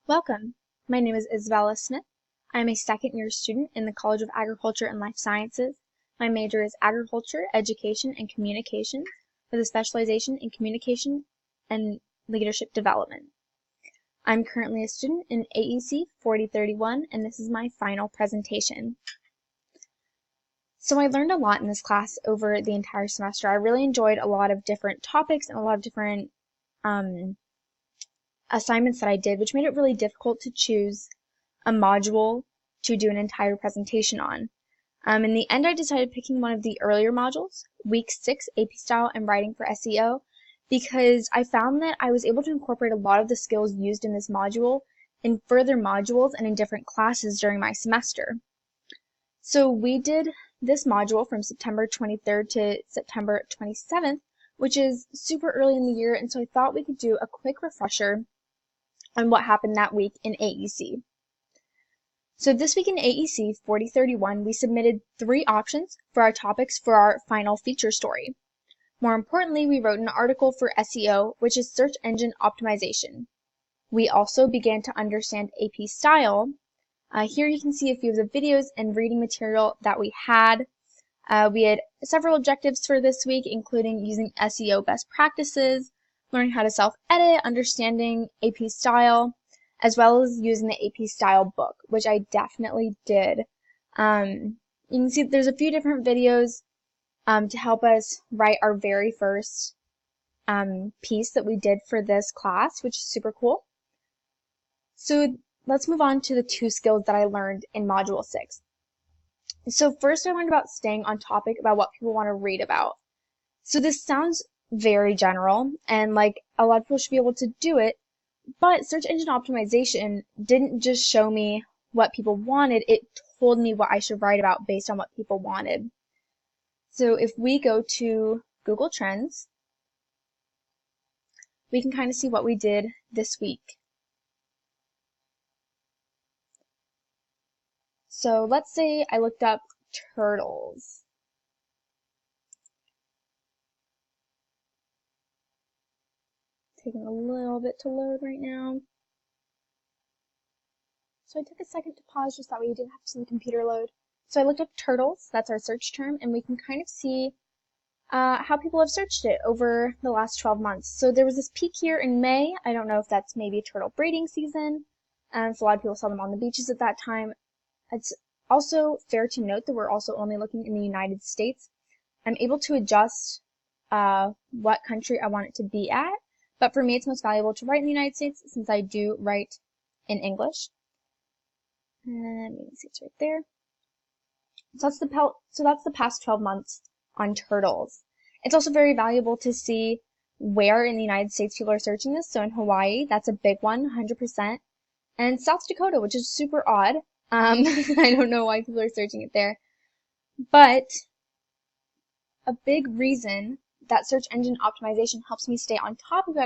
Welcome. My name is Isabella Smith. I am a second-year student in the College of Agriculture and Life Sciences. My major is Agriculture, Education, and Communication with a specialization in Communication and Leadership Development. I'm currently a student in AEC4031, and this is my final presentation. So I learned a lot in this class over the entire semester. I really enjoyed a lot of different topics and a lot of different assignments that I did, which made it really difficult to choose a module to do an entire presentation on. In the end, I decided picking one of the earlier modules, Week 6, AP Style and Writing for SEO, because I found that I was able to incorporate a lot of the skills used in this module in further modules and in different classes during my semester. So we did this module from September 23rd to September 27th, which is super early in the year, and so I thought we could do a quick refresher on what happened that week in AEC. So this week in AEC 4031, we submitted 3 options for our topics for our final feature story. More importantly, we wrote an article for SEO, which is search engine optimization. We also began to understand AP style. Here you can see a few of the videos and reading material that we had. We had several objectives for this week, including using SEO best practices, learning how to self-edit, understanding AP style, as well as using the AP style book, which I definitely did. You can see there's a few different videos to help us write our very first piece that we did for this class, which is super cool. So let's move on to the 2 skills that I learned in Module 6. So first I learned about staying on topic about what people want to read about. So this sounds very general, and like a lot of people should be able to do it, but search engine optimization didn't just show me what people wanted, it told me what I should write about based on what people wanted. So if we go to Google Trends, we can kind of see what we did this week. So let's say I looked up turtles. Taking a little bit to load right now. So I took a second to pause just that way you didn't have to see the computer load. So I looked up turtles, that's our search term, and we can kind of see how people have searched it over the last 12 months. So there was this peak here in May. I don't know if that's maybe turtle breeding season. So a lot of people saw them on the beaches at that time. It's also fair to note that we're also only looking in the United States. I'm able to adjust what country I want it to be at, but for me it's most valuable to write in the United States since I do write in English. And you can see it's right there. So that's the past 12 months on turtles. It's also very valuable to see where in the United States people are searching this. So in Hawaii, that's a big one, 100%. And South Dakota, which is super odd. I don't know why people are searching it there. But a big reason that search engine optimization helps me stay on topic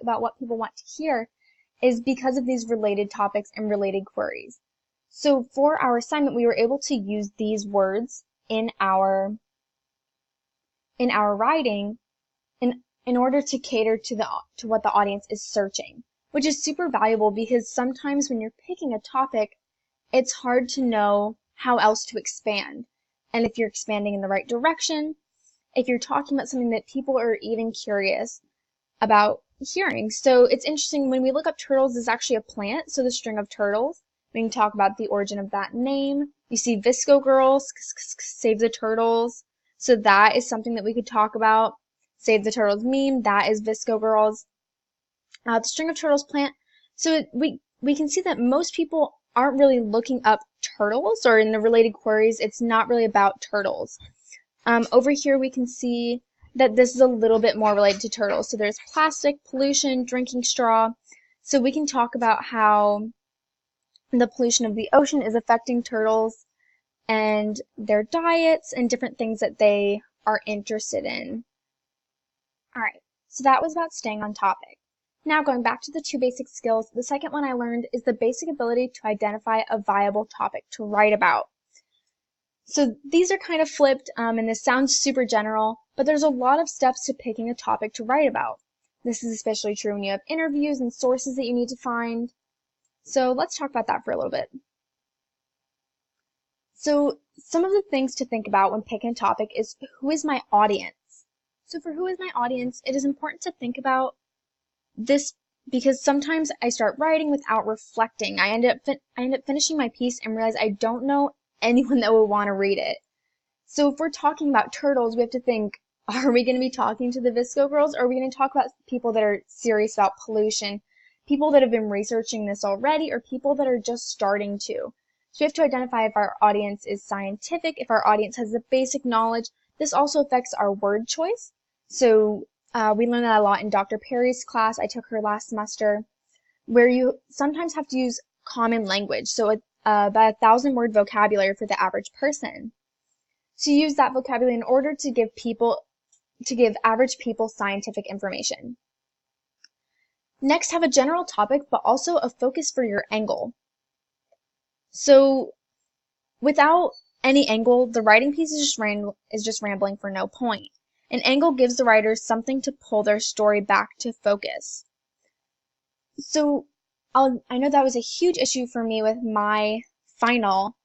about what people want to hear is because of these related topics and related queries. So for our assignment, we were able to use these words in our writing in order to cater to what the audience is searching, which is super valuable because sometimes when you're picking a topic, it's hard to know how else to expand. And if you're expanding in the right direction, if you're talking about something that people are even curious about hearing. So it's interesting, when we look up turtles, it's actually a plant, so the string of turtles. We can talk about the origin of that name. You see Visco Girls, Save the Turtles. So that is something that we could talk about. Save the Turtles meme, that is Visco Girls. The string of turtles plant. So we can see that most people aren't really looking up turtles, or in the related queries, it's not really about turtles. Over here we can see that this is a little bit more related to turtles. So there's plastic, pollution, drinking straw. So we can talk about how the pollution of the ocean is affecting turtles and their diets and different things that they are interested in. Alright, so that was about staying on topic. Now going back to the 2 basic skills, the second one I learned is the basic ability to identify a viable topic to write about. So these are kind of flipped, and this sounds super general, but there's a lot of steps to picking a topic to write about. This is especially true when you have interviews and sources that you need to find. So let's talk about that for a little bit. So some of the things to think about when picking a topic is, who is my audience? So for who is my audience, it is important to think about this, because sometimes I start writing without reflecting. I end up finishing my piece and realize I don't know anyone that will want to read it. So if we're talking about turtles, we have to think, are we going to be talking to the Visco girls, or are we going to talk about people that are serious about pollution, people that have been researching this already, or people that are just starting to? So we have to identify if our audience is scientific, if our audience has the basic knowledge. This also affects our word choice. So we learned that a lot in Dr. Perry's class. I took her last semester, where you sometimes have to use common language. So about 1,000-word vocabulary for the average person. So use that vocabulary in order to give average people scientific information. Next, have a general topic, but also a focus for your angle. So without any angle, the writing piece is just rambling for no point. An angle gives the writers something to pull their story back to focus. So I know that was a huge issue for me with my final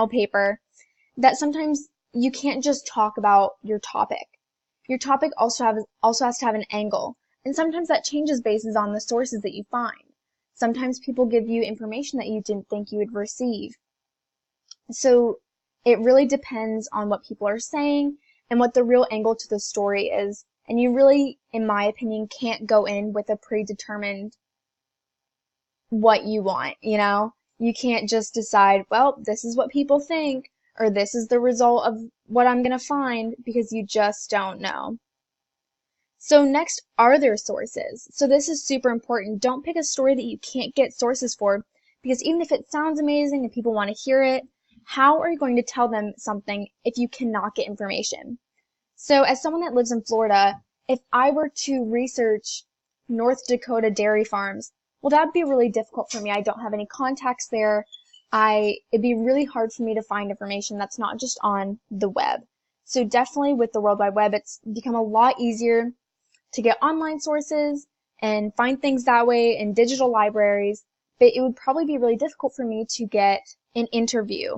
paper, that sometimes you can't just talk about your topic. Your topic also has to have an angle, and sometimes that changes based on the sources that you find. Sometimes people give you information that you didn't think you would receive. So it really depends on what people are saying and what the real angle to the story is. And you really, in my opinion, can't go in with a predetermined what you want, you know? You can't just decide, well, this is what people think, or this is the result of what I'm going to find, because you just don't know. So next, are there sources? So this is super important. Don't pick a story that you can't get sources for, because even if it sounds amazing and people want to hear it, how are you going to tell them something if you cannot get information? So as someone that lives in Florida, if I were to research North Dakota dairy farms, well, that would be really difficult for me. I don't have any contacts there. It'd be really hard for me to find information that's not just on the web. So definitely with the World Wide Web, it's become a lot easier to get online sources and find things that way in digital libraries, but it would probably be really difficult for me to get an interview.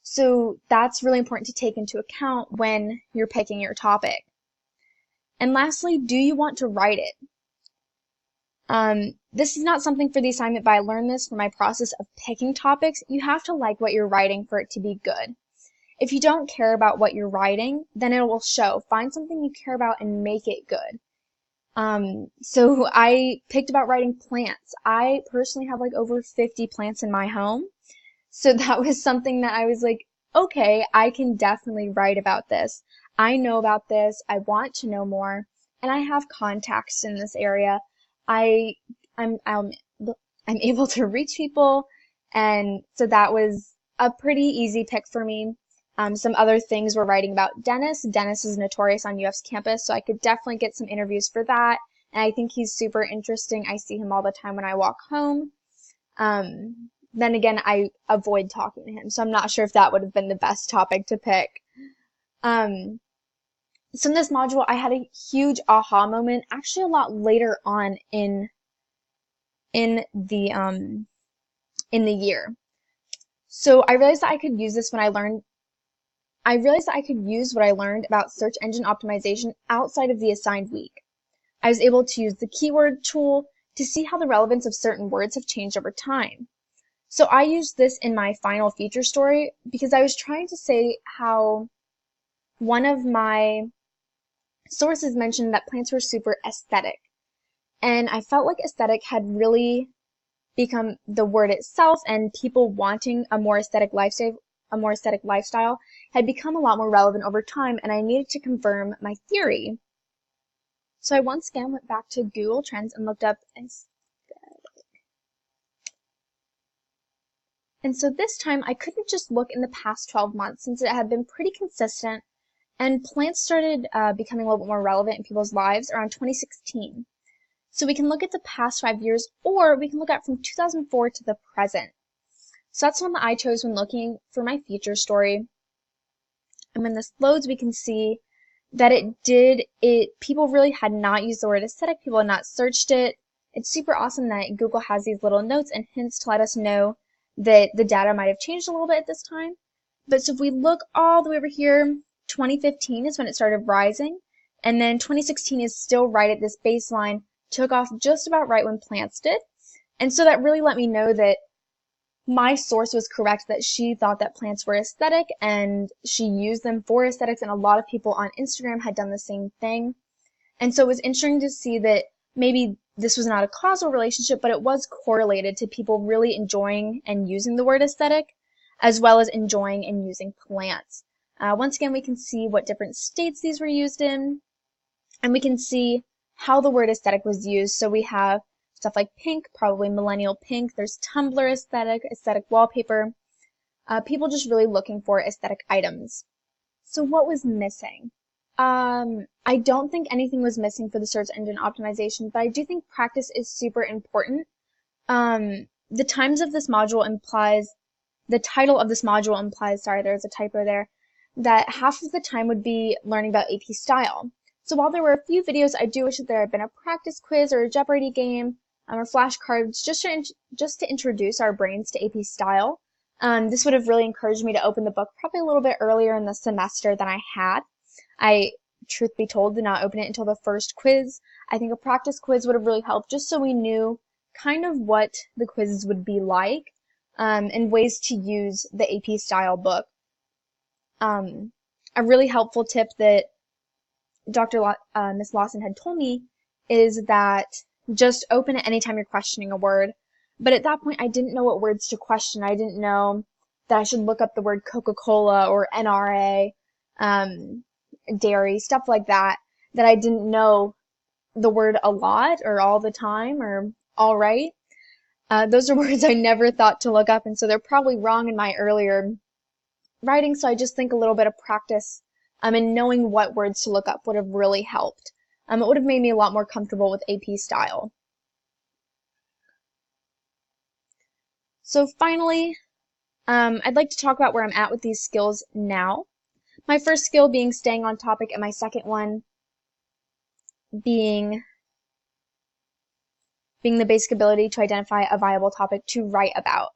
So that's really important to take into account when you're picking your topic. And lastly, do you want to write it? This is not something for the assignment, but I learned this from my process of picking topics. You have to like what you're writing for it to be good. If you don't care about what you're writing, then it will show. Find something you care about and make it good. So I picked about writing plants. I personally have like over 50 plants in my home. So that was something that I was like, okay, I can definitely write about this. I know about this. I want to know more. And I have contacts in this area. I'm able to reach people. And so that was a pretty easy pick for me. Some other things we're writing about Dennis. Dennis is notorious on UF's campus, so I could definitely get some interviews for that. And I think he's super interesting. I see him all the time when I walk home. Then again, I avoid talking to him, so I'm not sure if that would have been the best topic to pick. So in this module, I had a huge aha moment, actually a lot later on in the year. So I realized that I could use this when I realized that I could use what I learned about search engine optimization outside of the assigned week. I was able to use the keyword tool to see how the relevance of certain words have changed over time. So I used this in my final feature story because I was trying to say how one of my sources mentioned that plants were super aesthetic. And I felt like aesthetic had really become the word itself, and people wanting a more aesthetic lifestyle had become a lot more relevant over time, and I needed to confirm my theory. So I once again went back to Google Trends and looked up aesthetic. And so this time I couldn't just look in the past 12 months, since it had been pretty consistent, and plants started becoming a little bit more relevant in people's lives around 2016. So we can look at the past 5 years, or we can look at from 2004 to the present. So that's one that I chose when looking for my feature story. And when this loads, we can see people really had not used the word aesthetic, people had not searched it. It's super awesome that Google has these little notes and hints to let us know that the data might have changed a little bit at this time. But so if we look all the way over here, 2015 is when it started rising, and then 2016 is still right at this baseline, took off just about right when plants did. And so that really let me know that my source was correct, that she thought that plants were aesthetic and she used them for aesthetics, and a lot of people on Instagram had done the same thing. And so it was interesting to see that maybe this was not a causal relationship, but it was correlated to people really enjoying and using the word aesthetic, as well as enjoying and using plants. Once again, we can see what different states these were used in, and we can see how the word aesthetic was used. So we have stuff like pink, probably millennial pink. There's Tumblr aesthetic, aesthetic wallpaper. People just really looking for aesthetic items. So what was missing? I don't think anything was missing for the search engine optimization, but I do think practice is super important. The title of this module implies, sorry, there's a typo there, that half of the time would be learning about AP style. So while there were a few videos, I do wish that there had been a practice quiz or a Jeopardy game or flashcards just to introduce our brains to AP style. This would have really encouraged me to open the book probably a little bit earlier in the semester than I had. I, truth be told, did not open it until the first quiz. I think a practice quiz would have really helped just so we knew kind of what the quizzes would be like and ways to use the AP style book. A really helpful tip that Miss Lawson had told me is that just open it anytime you're questioning a word. But at that point, I didn't know what words to question. I didn't know that I should look up the word Coca-Cola or NRA, dairy, stuff like that I didn't know the word a lot or all the time or all right. Those are words I never thought to look up, and so they're probably wrong in my earlier writing, so I just think a little bit of practice and knowing what words to look up would have really helped. It would have made me a lot more comfortable with AP style. So finally, I'd like to talk about where I'm at with these skills now. My first skill being staying on topic, and my second one being the basic ability to identify a viable topic to write about.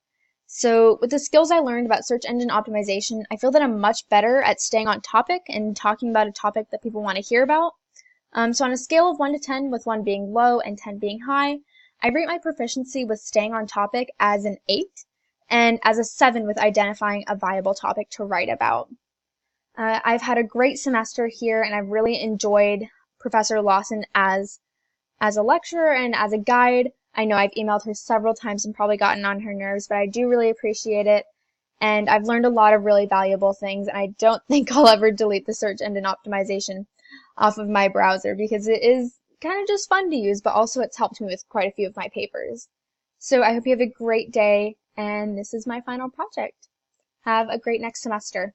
So with the skills I learned about search engine optimization, I feel that I'm much better at staying on topic and talking about a topic that people want to hear about. So on a scale of 1 to 10, with 1 being low and 10 being high, I rate my proficiency with staying on topic as an 8 and as a 7 with identifying a viable topic to write about. I've had a great semester here, and I've really enjoyed Professor Lawson as a lecturer and as a guide. I know I've emailed her several times and probably gotten on her nerves, but I do really appreciate it. And I've learned a lot of really valuable things, and I don't think I'll ever delete the search engine optimization off of my browser because it is kind of just fun to use, but also it's helped me with quite a few of my papers. So I hope you have a great day, and this is my final project. Have a great next semester.